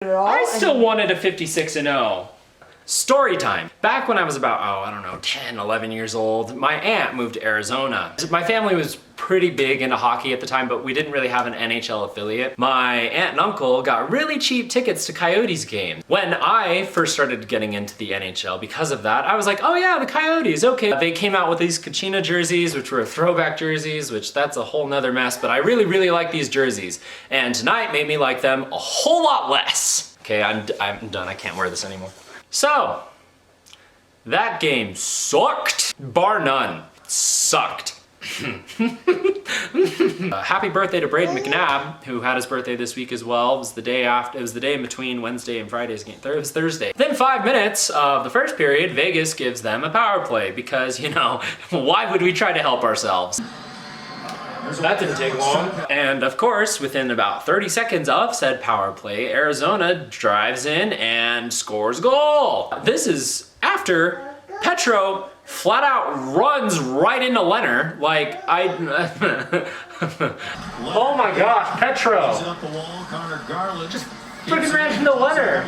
I still wanted a 56-0. Story time. Back when I was about, I don't know, 10, 11 years old, my aunt moved to Arizona. My family was pretty big into hockey at the time, but we didn't really have an NHL affiliate. My aunt and uncle got really cheap tickets to Coyotes games. When I first started getting into the NHL because of that, I was like, oh yeah, the Coyotes, okay. They came out with these Kachina jerseys, which were throwback jerseys, which that's a whole nother mess, but I really, really like these jerseys. And tonight made me like them a whole lot less. Okay, I'm done, I can't wear this anymore. So, that game sucked, bar none, sucked. Happy birthday to Braden McNabb, who had his birthday this week as well. It was the day after, it was the day in between Wednesday and Friday's game. It was Thursday. Within 5 minutes of the first period, Vegas gives them a power play because, you know, why would we try to help ourselves? That didn't take long. And of course, within about 30 seconds of said power play, Arizona drives in and scores a goal. This is after Petro flat out runs right into Lehner. Like, oh my gosh, Petro. Just freaking ran into Lehner.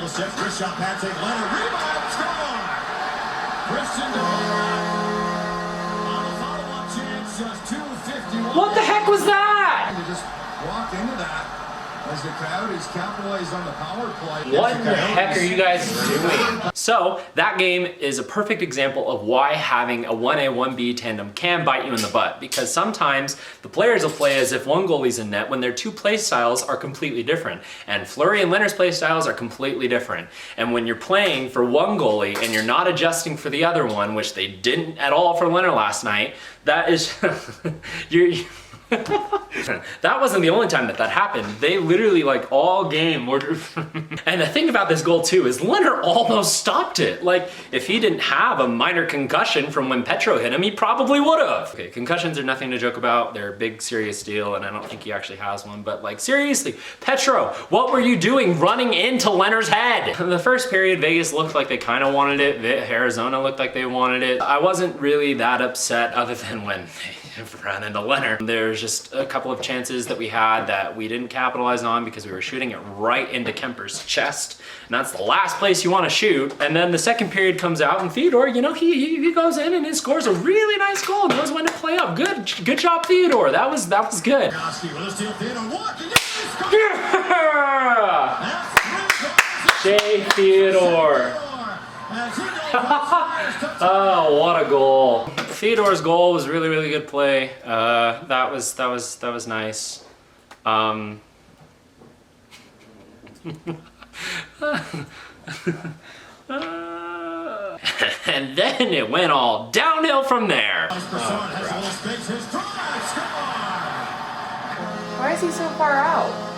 What the heck was that? To just walk into that as the Coyotes capitalize on the power play. What the heck are you guys doing? So that game is a perfect example of why having a 1A, 1B tandem can bite you in the butt, because sometimes the players will play as if one goalie's in net when their two play styles are completely different. And Fleury and Lehner's play styles are completely different. And when you're playing for one goalie and you're not adjusting for the other one, which they didn't at all for Lehner last night, that is, that wasn't the only time that happened. They literally, like, all game were and the thing about this goal too is Lehner almost stopped it. Like, if he didn't have a minor concussion from when Petro hit him, he probably would have. Okay, concussions are nothing to joke about. They're a big serious deal, and I don't think he actually has one, but like, seriously, Petro, what were you doing running into Lehner's head? In the first period, Vegas looked like they kind of wanted it. Arizona looked like they wanted it. I wasn't really that upset other than when they ran into Lehner. There's just a couple of chances that we had that we didn't capitalize on because we were shooting it right into Kuemper's chest, and that's the last place you want to shoot. And then the second period comes out, and Theodore, you know, he goes in and he scores a really nice goal, knows when to play up. Good job, Theodore. That was good. Yeah! Jay Theodore. Oh, what a goal. Theodore's goal was really, really good play. That was nice. And then it went all downhill from there. Why is he so far out?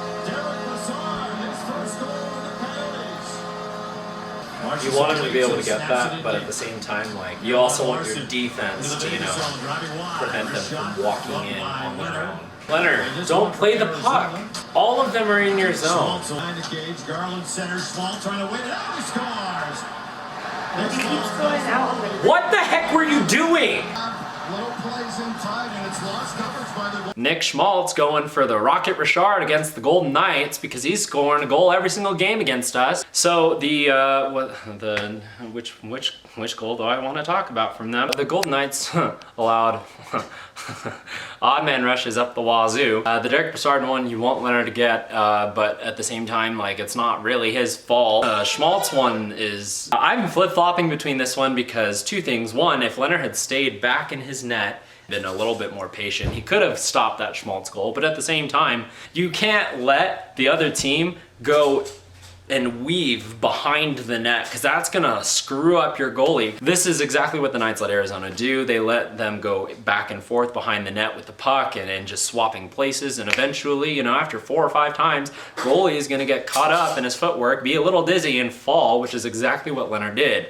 You want him to be able to get that, but at the same time, like, you also want your defense to, you know, prevent them from walking in on their own. Lehner, don't play the puck. All of them are in your zone. He keeps going out. What the heck were you doing? Nick Schmaltz going for the Rocket Richard against the Golden Knights because he's scoring a goal every single game against us. So which goal do I want to talk about from them? The Golden Knights allowed odd man rushes up the wazoo. The Derek Brassard one you want Lehner to get, but at the same time, like, it's not really his fault. Schmaltz one is, I'm flip-flopping between this one because two things. One, if Lehner had stayed back in his net, been a little bit more patient, he could have stopped that Schmaltz goal, but at the same time, you can't let the other team go and weave behind the net, because that's gonna screw up your goalie. This is exactly what the Knights let Arizona do. They let them go back and forth behind the net with the puck and just swapping places, and eventually, you know, after 4 or 5 times, goalie is gonna get caught up in his footwork, be a little dizzy and fall, which is exactly what Lehner did.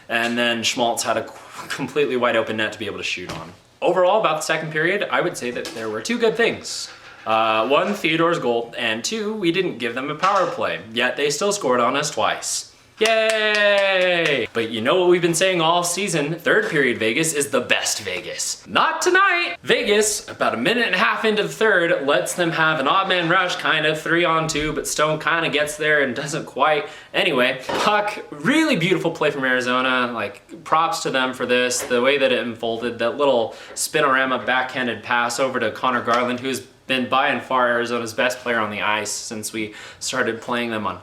And then Schmaltz had a completely wide open net to be able to shoot on. Overall, about the second period, I would say that there were 2 good things. One, Theodore's goal, and 2, we didn't give them a power play, yet they still scored on us twice. Yay! But you know what we've been saying all season, third period Vegas is the best Vegas. Not tonight! Vegas, about a minute and a half into the third, lets them have an odd man rush, kind of 3-on-2, but Stone kind of gets there and doesn't quite. Anyway, puck, really beautiful play from Arizona, like props to them for this, the way that it unfolded, that little spinorama backhanded pass over to Connor Garland, who's been by and far Arizona's best player on the ice since we started playing them on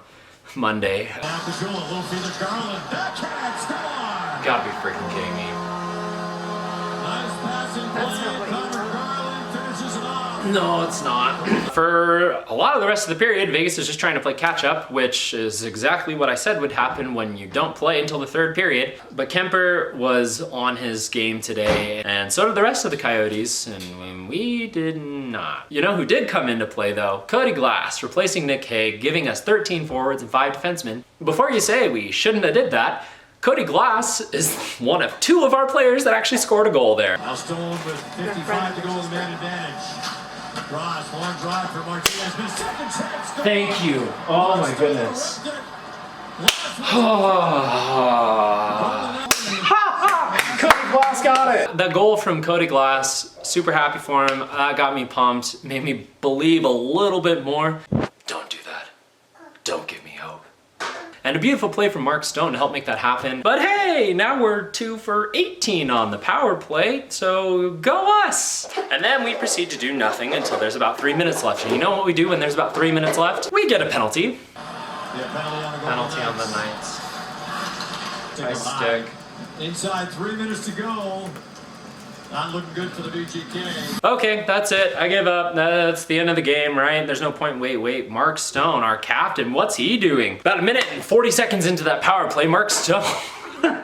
Monday. Gotta be freaking kidding me. Nice passing That's play. not what you Connor Garland finishes it off. No, it's not. For a lot of the rest of the period, Vegas is just trying to play catch up, which is exactly what I said would happen when you don't play until the third period. But Kuemper was on his game today, and so did the rest of the Coyotes, and we did not. You know who did come into play though? Cody Glass, replacing Nick Hague, giving us 13 forwards and 5 defensemen. Before you say we shouldn't have did that, Cody Glass is one of 2 of our players that actually scored a goal there. Now Stone with 55 to go with man advantage. Cross, long drive for Martinez, but second chance. Thank you. Oh my goodness. Cody Glass got it. The goal from Cody Glass, super happy for him. That got me pumped, made me believe a little bit more. Don't do that. Don't give me hope. And a beautiful play from Mark Stone to help make that happen. But hey, now we're 2 for 18 on the power play, so go us! And then we proceed to do nothing until there's about 3 minutes left. And you know what we do when there's about 3 minutes left? We get a penalty. Penalty on the Knights. Nice stick. Inside 3 minutes to go. Not looking good for the VGK. Okay, that's it. I give up. That's the end of the game, right? There's no point. Wait. Mark Stone, our captain, what's he doing? About a minute and 40 seconds into that power play, Mark Stone.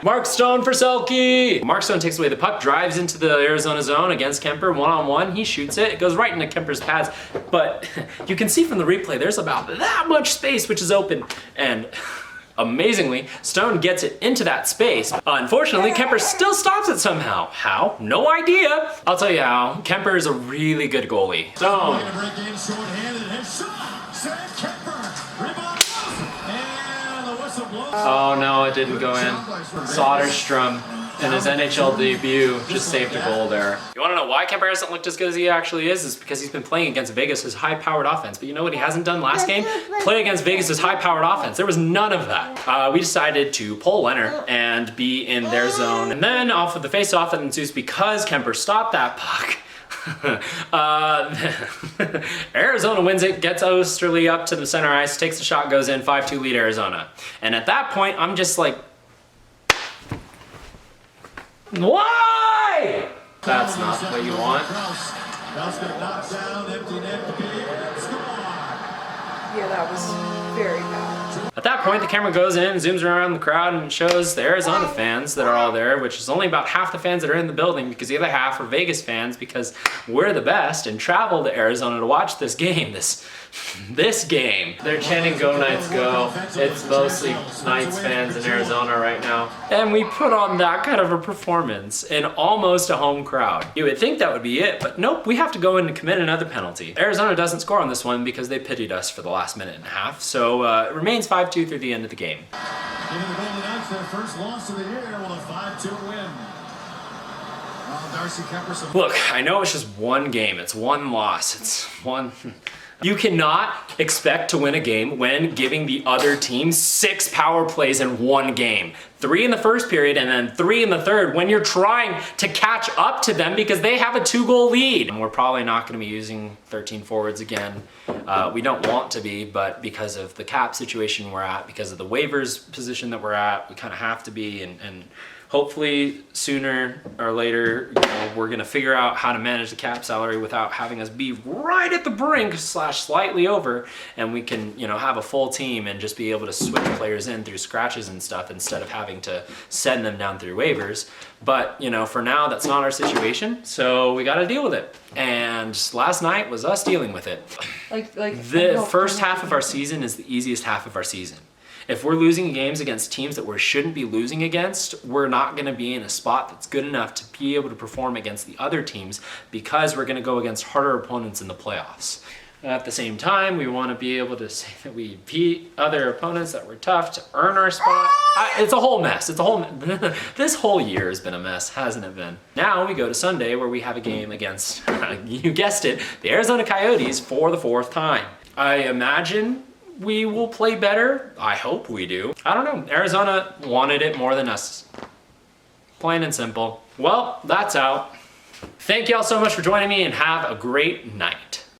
Mark Stone for Selke. Mark Stone takes away the puck, drives into the Arizona zone against Kuemper, one-on-one. He shoots it. It goes right into Kemper's pads. But you can see from the replay, there's about that much space which is open. And amazingly, Stone gets it into that space. Unfortunately, Kuemper still stops it somehow. How? No idea. I'll tell you how. Kuemper is a really good goalie. Stone. Oh no, it didn't go in. Soderstrom in his NHL debut just saved a goal there. You wanna know why Kuemper hasn't looked as good as he actually is? It's because he's been playing against Vegas' high-powered offense. But you know what he hasn't done last game? Play against Vegas' high-powered offense. There was none of that. We decided to pull Lehner and be in their zone. And then off of the face-off that ensues because Kuemper stopped that puck, Arizona wins it, gets Osterley up to the center ice, takes the shot, goes in, 5-2 lead Arizona. And at that point, I'm just like, why? That's not what you want. Yeah, that was very bad. At that point, the camera goes in, zooms around the crowd, and shows the Arizona fans that are all there, which is only about half the fans that are in the building because the other half are Vegas fans because we're the best and travel to Arizona to watch this game, this game. They're chanting "Go Knights Go." It's mostly Knights fans in Arizona right now. And we put on that kind of a performance in almost a home crowd. You would think that would be it, but nope, we have to go in and commit another penalty. Arizona doesn't score on this one because they pitied us for the last minute and a half, so it remains 5-2 through the end of the game. Giving the Golden Knights their first loss of the year with a 5-2 win. Darcy Kemper. Look, I know it's just one game. It's one loss. It's one. You cannot expect to win a game when giving the other team 6 power plays in one game. 3 in the first period and then 3 in the third when you're trying to catch up to them because they have a 2-goal lead. And we're probably not going to be using 13 forwards again. We don't want to be, but because of the cap situation we're at, because of the waivers position that we're at, we kind of have to be, and hopefully sooner or later, we're gonna figure out how to manage the cap salary without having us be right at the brink / slightly over, and we can, have a full team and just be able to switch players in through scratches and stuff instead of having to send them down through waivers. But, for now, that's not our situation, so we gotta deal with it. And last night was us dealing with it. The first half of our season is the easiest half of our season. If we're losing games against teams that we shouldn't be losing against, we're not going to be in a spot that's good enough to be able to perform against the other teams because we're going to go against harder opponents in the playoffs. At the same time, we want to be able to say that we beat other opponents that were tough to earn our spot. It's a whole mess. It's a whole this whole year has been a mess, hasn't it been? Now we go to Sunday where we have a game against, you guessed it, the Arizona Coyotes for the 4th time. I imagine we will play better. I hope we do. I don't know. Arizona wanted it more than us. Plain and simple. Well, that's out. Thank y'all so much for joining me and have a great night.